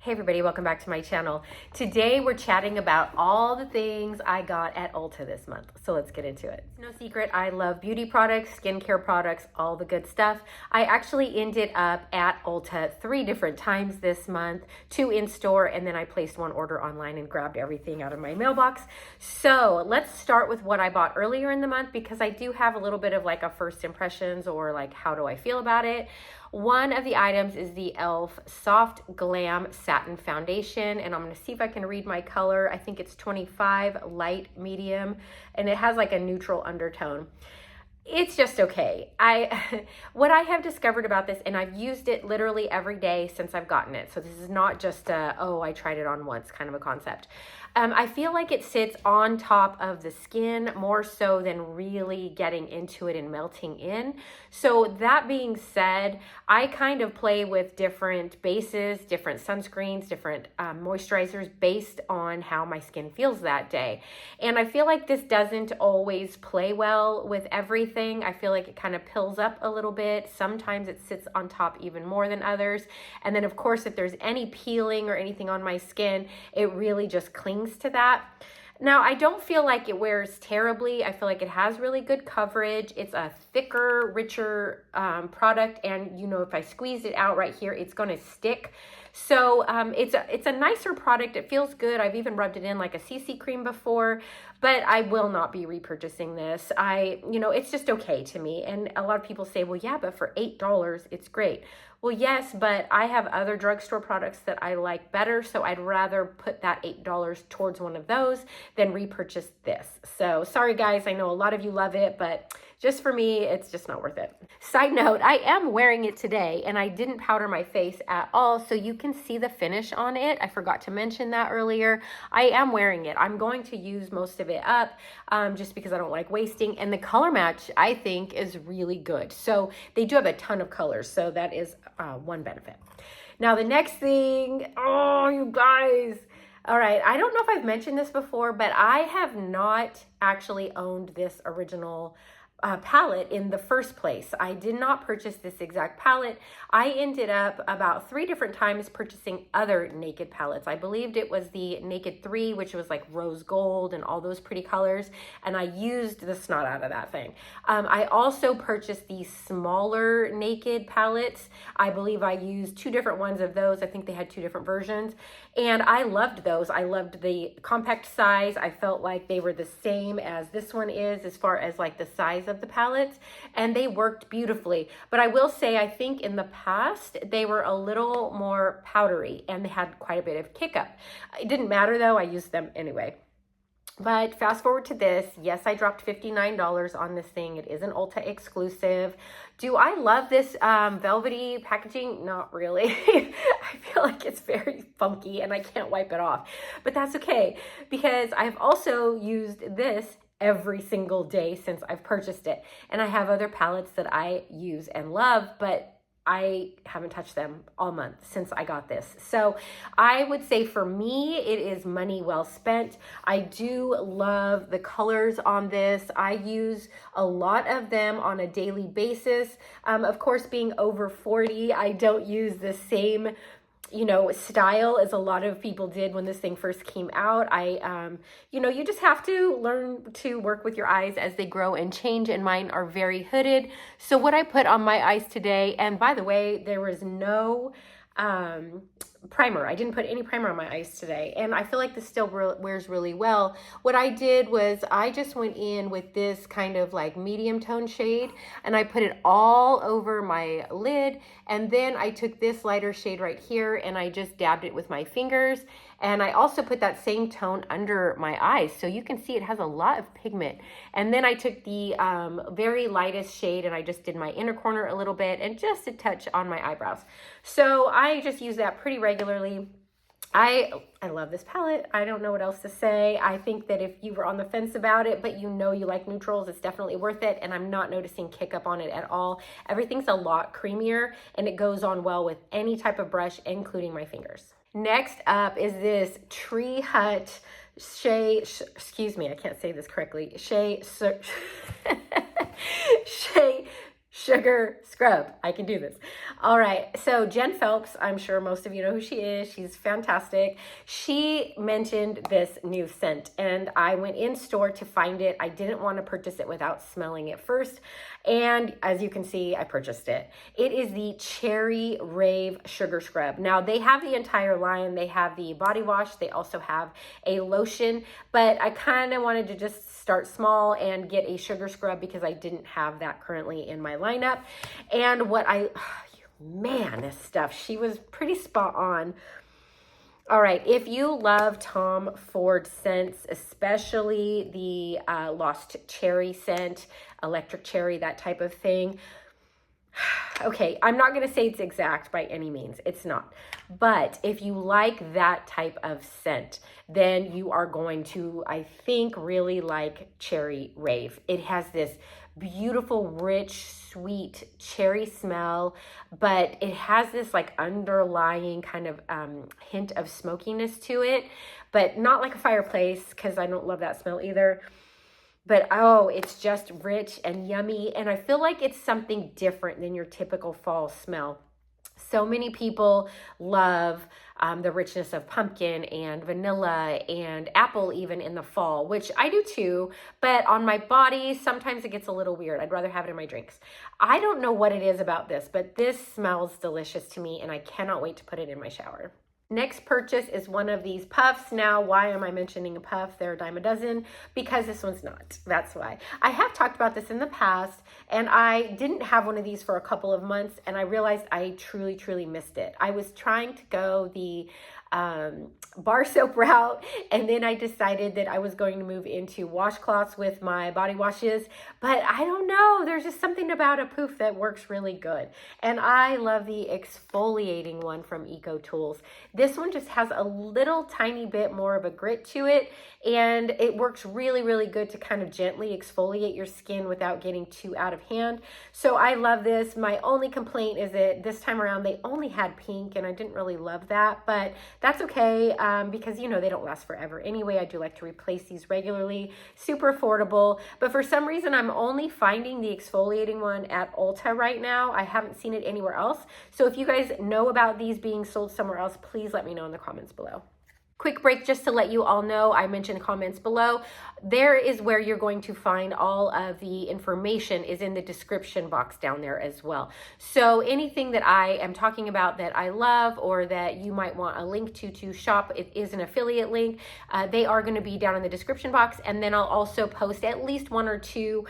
Hey everybody, welcome back to my channel. Today we're chatting about all the things I got at Ulta this month. So let's get into it. It's no secret, I love beauty products, skincare products, all the good stuff. I actually ended up at Ulta 3 different times this month, 2 in store, and then I placed 1 order online and grabbed everything out of my mailbox. So let's start with what I bought earlier in the month because I do have a little bit of like a first impressions or like how do I feel about it. One of the items is the e.l.f. Soft Glam Satin Foundation, and I'm going to see if I can read my color. I think it's 25 light medium, and it has like a neutral undertone. It's just okay. What I have discovered about this, and I've used it literally every day since I've gotten it, so this is not just oh, I tried it on once kind of a concept. I feel like it sits on top of the skin more so than really getting into it and melting in. So that being said, I kind of play with different bases, different sunscreens, different moisturizers based on how my skin feels that day. And I feel like this doesn't always play well with everything. I feel like it kind of pills up a little bit. Sometimes it sits on top even more than others. And then of course, if there's any peeling or anything on my skin, it really just clings to that. Now, I don't feel like it wears terribly. I feel like it has really good coverage. It's a thicker, richer product. And you know, if I squeeze it out right here, it's going to stick. So it's a nicer product. It feels good. I've even rubbed it in like a CC cream before, but I will not be repurchasing this. You know, it's just okay to me. And a lot of people say, well, yeah, but for $8, it's great. Well, yes, but I have other drugstore products that I like better, so I'd rather put that $8 towards one of those than repurchase this. So sorry guys, I know a lot of you love it, but just for me, it's just not worth it. Side note, I am wearing it today and I didn't powder my face at all, so you can see the finish on it. I forgot to mention that earlier. I am wearing it. I'm going to use most of it up just because I don't like wasting, and the color match I think is really good. So they do have a ton of colors, so that is one benefit. Now the next thing, oh you guys, all right, I don't know if I've mentioned this before, but I have not actually owned this original palette in the first place. I did not purchase this exact palette. I ended up about 3 different times purchasing other Naked palettes. I believed it was the Naked 3, which was like rose gold and all those pretty colors, and I used the snot out of that thing. I also purchased the smaller Naked palettes. I believe I used 2 different ones of those. I think they had 2 different versions, and I loved those. I loved the compact size. I felt like they were the same as this one is as far as like the size of the palettes, and they worked beautifully. But I will say, I think in the past they were a little more powdery and they had quite a bit of kick up. It didn't matter though, I used them anyway. But fast forward to this, yes, I dropped $59 on this thing. It is an Ulta exclusive. Do I love this velvety packaging? Not really. I feel like it's very funky and I can't wipe it off, but that's okay because I've also used this every single day since I've purchased it. And I have other palettes that I use and love, but I haven't touched them all month since I got this. So I would say for me, it is money well spent. I do love the colors on this. I use a lot of them on a daily basis. Of course, being over 40, I don't use the same style as a lot of people did when this thing first came out. You just have to learn to work with your eyes as they grow and change, and mine are very hooded. So what I put on my eyes today, and by the way, there was no primer. I didn't put any primer on my eyes today, and I feel like this still wears really well. What I did was I just went in with this kind of like medium tone shade, and I put it all over my lid, and then I took this lighter shade right here and I just dabbed it with my fingers, and I also put that same tone under my eyes, so you can see it has a lot of pigment. And then I took the very lightest shade and I just did my inner corner a little bit and just a touch on my eyebrows. So I just use that pretty regularly. I love this palette. I don't know what else to say. I think that if you were on the fence about it, but you know you like neutrals, it's definitely worth it. And I'm not noticing kick up on it at all. Everything's a lot creamier and it goes on well with any type of brush, including my fingers. Next up is this Tree Hut excuse me, I can't say this correctly. sugar scrub. I can do this. All right. So Jen Phelps, I'm sure most of you know who she is. She's fantastic. She mentioned this new scent and I went in store to find it. I didn't want to purchase it without smelling it first. And as you can see, I purchased it. It is the Cherry Rave Sugar Scrub. Now they have the entire line. They have the body wash. They also have a lotion, but I kind of wanted to just start small and get a sugar scrub because I didn't have that currently in my lineup. And man, this stuff, she was pretty spot on. All right, if you love Tom Ford scents, especially the Lost Cherry scent, electric cherry, that type of thing. Okay, I'm not going to say it's exact by any means. It's not. But if you like that type of scent, then you are going to, I think, really like Cherry Rave. It has this beautiful, rich, sweet cherry smell, but it has this like underlying kind of hint of smokiness to it, but not like a fireplace because I don't love that smell either. But oh, it's just rich and yummy. And I feel like it's something different than your typical fall smell. So many people love the richness of pumpkin and vanilla and apple even in the fall, which I do too. But on my body, sometimes it gets a little weird. I'd rather have it in my drinks. I don't know what it is about this, but this smells delicious to me and I cannot wait to put it in my shower. Next purchase is one of these puffs. Now, why am I mentioning a puff? They're a dime a dozen because this one's not. That's why. I have talked about this in the past and I didn't have one of these for a couple of months and I realized I truly, truly missed it. I was trying to go the bar soap route and then I decided that I was going to move into washcloths with my body washes, but I don't know, there's just something about a poof that works really good. And I love the exfoliating one from Eco Tools. This one just has a little tiny bit more of a grit to it and it works really, really good to kind of gently exfoliate your skin without getting too out of hand. So I love this. My only complaint is that this time around they only had pink and I didn't really love that, but that's okay because, you know, they don't last forever anyway. I do like to replace these regularly. Super affordable. But for some reason, I'm only finding the exfoliating one at Ulta right now. I haven't seen it anywhere else. So if you guys know about these being sold somewhere else, please let me know in the comments below. Quick break just to let you all know, I mentioned comments below. There is where you're going to find all of the information is in the description box down there as well. So anything that I am talking about that I love or that you might want a link to shop, it is an affiliate link. They are going to be down in the description box. And then I'll also post at least one or two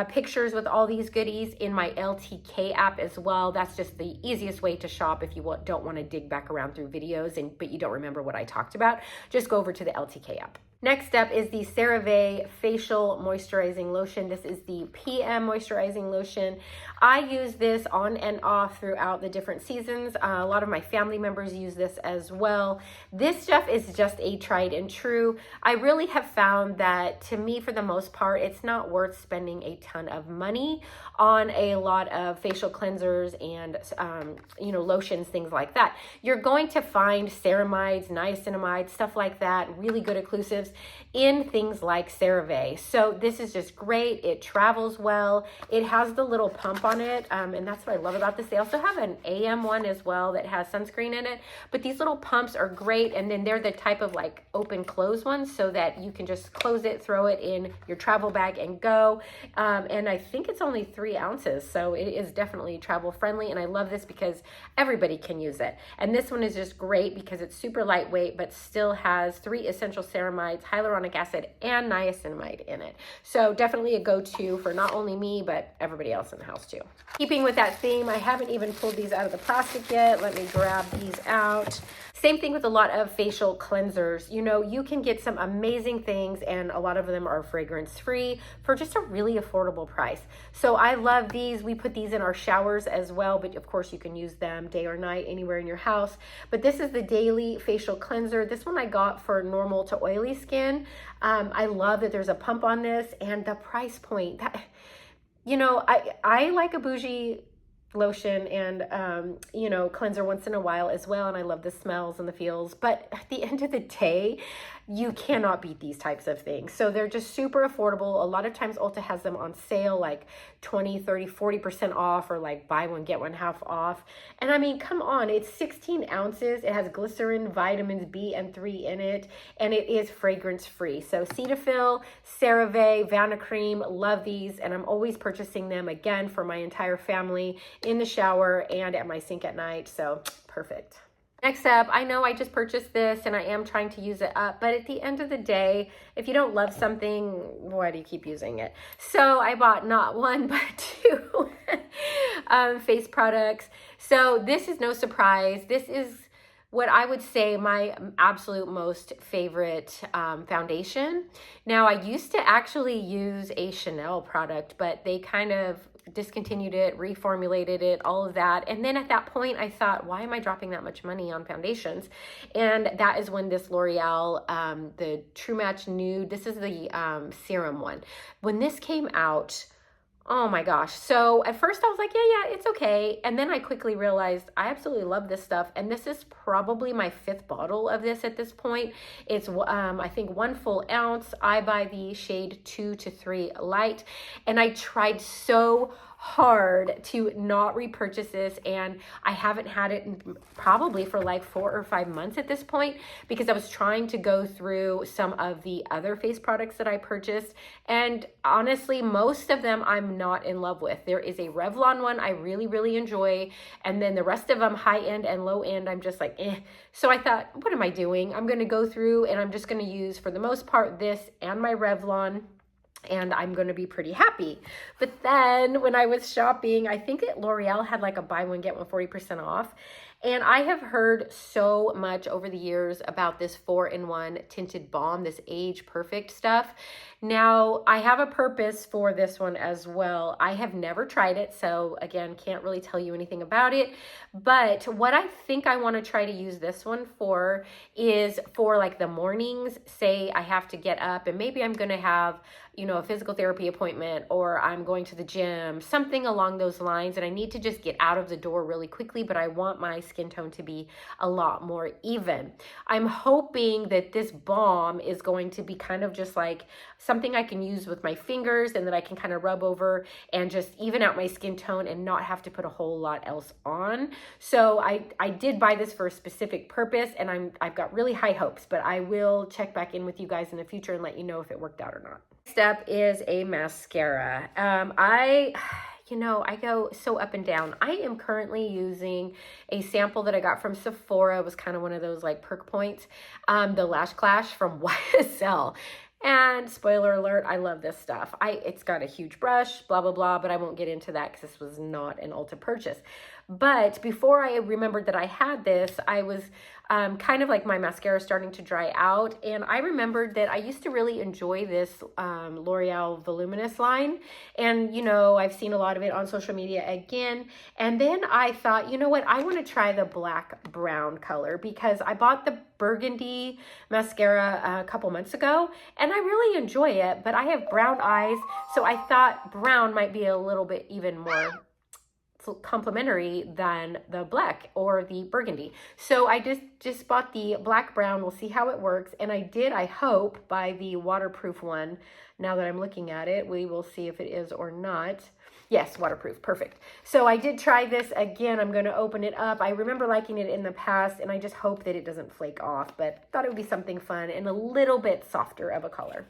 pictures with all these goodies in my LTK app as well. That's just the easiest way to shop if you don't want to dig back around through videos but you don't remember what I talked about. Just go over to the LTK app. Next up is the Cerave Facial Moisturizing Lotion. This is the PM Moisturizing Lotion. I use this on and off throughout the different seasons. A lot of my family members use this as well. This stuff is just a tried and true. I really have found that, to me, for the most part, it's not worth spending a ton of money on a lot of facial cleansers and lotions, things like that. You're going to find ceramides, niacinamides, stuff like that, really good occlusives in things like Cerave. So this is just great. It travels well. It has the little pump on it, and that's what I love about this. They also have an AM one as well that has sunscreen in it, but these little pumps are great, and then they're the type of like open close ones so that you can just close it, throw it in your travel bag and go. And I think it's only 3 ounces, so it is definitely travel friendly, and I love this because everybody can use it. And this one is just great because it's super lightweight but still has 3 essential ceramides, hyaluronic acid, and niacinamide in it. So definitely a go-to for not only me, but everybody else in the house too. Keeping with that theme, I haven't even pulled these out of the plastic yet. Let me grab these out. Same thing with a lot of facial cleansers. You know, you can get some amazing things and a lot of them are fragrance free for just a really affordable price. So I love these. We put these in our showers as well, but of course you can use them day or night anywhere in your house. But this is the Daily Facial Cleanser. This one I got for normal to oily skin. I love that there's a pump on this and the price point. I like a bougie lotion and you know, cleanser once in a while as well, and I love the smells and the feels. But at the end of the day, you cannot beat these types of things. So they're just super affordable. A lot of times Ulta has them on sale, like 20, 30, 40% off, or like buy one get one half off. And I mean, come on, it's 16 ounces. It has glycerin, vitamins B and 3 in it, and it is fragrance free. So Cetaphil, Cerave, Vanna Cream, love these, and I'm always purchasing them again for my entire family in the shower and at my sink at night. So perfect. Next up, I know I just purchased this and I am trying to use it up, but at the end of the day, if you don't love something, why do you keep using it? So I bought not one, but two face products. So this is no surprise. This is what I would say my absolute most favorite foundation. Now, I used to actually use a Chanel product, but they kind of discontinued it, reformulated it, all of that. And then at that point, I thought, why am I dropping that much money on foundations? And that is when this L'Oreal, the True Match Nude, this is the serum one. When this came out, oh my gosh. So at first I was like, yeah, it's okay. And then I quickly realized I absolutely love this stuff. And this is probably my 5th bottle of this at this point. It's, I think 1 full ounce. I buy the shade 2 to 3 light. And I tried so hard to not repurchase this, and I haven't had it in probably for like 4 or 5 months at this point, because I was trying to go through some of the other face products that I purchased, and honestly most of them I'm not in love with. There is a Revlon one I really enjoy, and then the rest of them, high end and low end, I'm just like eh. So I thought, what am I doing? I'm going to go through and I'm just going to use for the most part this and my Revlon, and I'm going to be pretty happy. But then when I was shopping, I think that L'Oreal had like a buy one get one 40% off. And I have heard so much over the years about this 4-in-1 tinted balm, this age perfect stuff. Now, I have a purpose for this one as well. I have never tried it, so again, can't really tell you anything about it. But what I think I want to try to use this one for is for like the mornings. Say I have to get up and maybe I'm going to have, you know, a physical therapy appointment, or I'm going to the gym, something along those lines, and I need to just get out of the door really quickly, but I want my skin tone to be a lot more even. I'm hoping that this balm is going to be kind of just like something I can use with my fingers, and that I can kind of rub over and just even out my skin tone and not have to put a whole lot else on. So I did buy this for a specific purpose, and I've got really high hopes, but I will check back in with you guys in the future and let you know if it worked out or not. Next up is a mascara. You know, I go so up and down. I am currently using a sample that I got from Sephora. It was kind of one of those like perk points. The Lash Clash from YSL. And spoiler alert, I love this stuff. It's got a huge brush, blah, blah, blah, but I won't get into that because this was not an Ulta purchase. But before I remembered that I had this, I was kind of like my mascara starting to dry out. And I remembered that I used to really enjoy this L'Oreal Voluminous line. And, you know, I've seen a lot of it on social media again. And then I thought, you know what, I want to try the black brown color, because I bought the burgundy mascara a couple months ago and I really enjoy it, but I have brown eyes. So I thought brown might be a little bit even more complimentary than the black or the burgundy. So I just bought the black brown. We'll see how it works. And I hope, buy the waterproof one. Now that I'm looking at it, we will see if it is or not. Yes, waterproof, perfect. So I did try this again. I'm going to open it up. I remember liking it in the past, and I just hope that it doesn't flake off, but thought it would be something fun and a little bit softer of a color.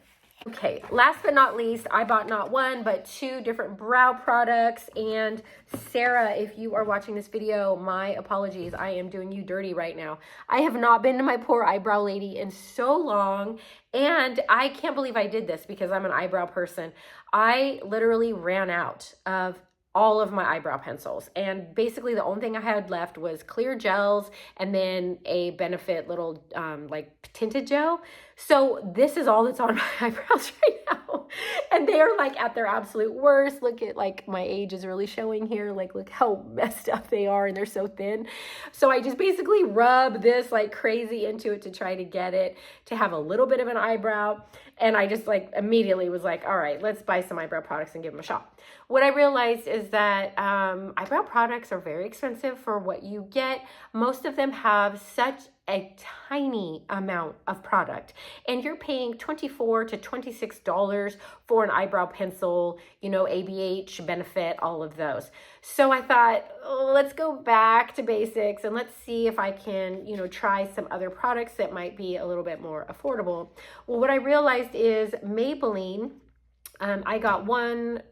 Okay, last but not least, I bought not one, but 2 different brow products. And Sarah, if you are watching this video, my apologies. I am doing you dirty right now. I have not been to my poor eyebrow lady in so long, and I can't believe I did this because I'm an eyebrow person. I literally ran out of all of my eyebrow pencils, and basically the only thing I had left was clear gels and then a Benefit little like tinted gel. So this is all that's on my eyebrows right now. eyebrow. And they are like at their absolute worst. Look at, like, my age is really showing here. Like, look how messed up they are and they're so thin. So I just basically rub this like crazy into it to try to get it to have a little bit of an eyebrow. And I just like immediately was like, all right, let's buy some eyebrow products and give them a shot. What I realized is that eyebrow products are very expensive for what you get. Most of them have such a tiny amount of product, and you're paying $24 to $26 for an eyebrow pencil, you know, ABH, Benefit, all of those. So I thought, oh, let's go back to basics and let's see if I can, you know, try some other products that might be a little bit more affordable. Well, what I realized is Maybelline, I got one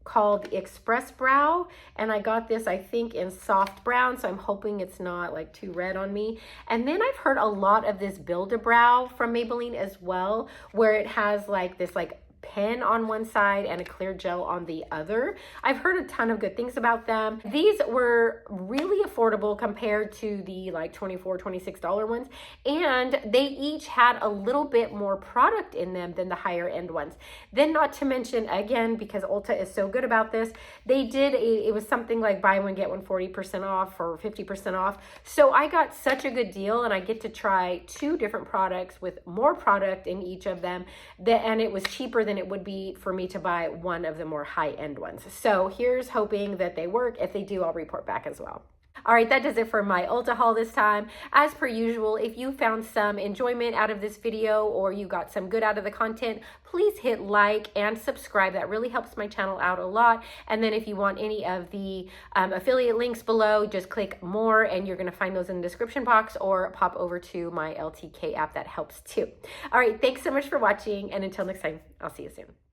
called the Express Brow, and I got this, I think, in soft brown, so I'm hoping it's not like too red on me. And then I've heard a lot of this Build-A-Brow from Maybelline as well, where it has like this like pen on one side and a clear gel on the other. I've heard a ton of good things about them. These were really affordable compared to the like $24, $26 ones, and they each had a little bit more product in them than the higher end ones. Then, not to mention, again, because Ulta is so good about this, they did it was something like buy one get one 40% off or 50% off. So I got such a good deal, and I get to try 2 different products with more product in each of them, and it was cheaper than it would be for me to buy one of the more high-end ones. So here's hoping that they work. If they do, I'll report back as well. All right, that does it for my Ulta haul this time. As per usual, if you found some enjoyment out of this video or you got some good out of the content, please hit like and subscribe. That really helps my channel out a lot. And then if you want any of the affiliate links below, just click more and you're going to find those in the description box, or pop over to my LTK app. That helps too. All right, thanks so much for watching, and until next time, I'll see you soon.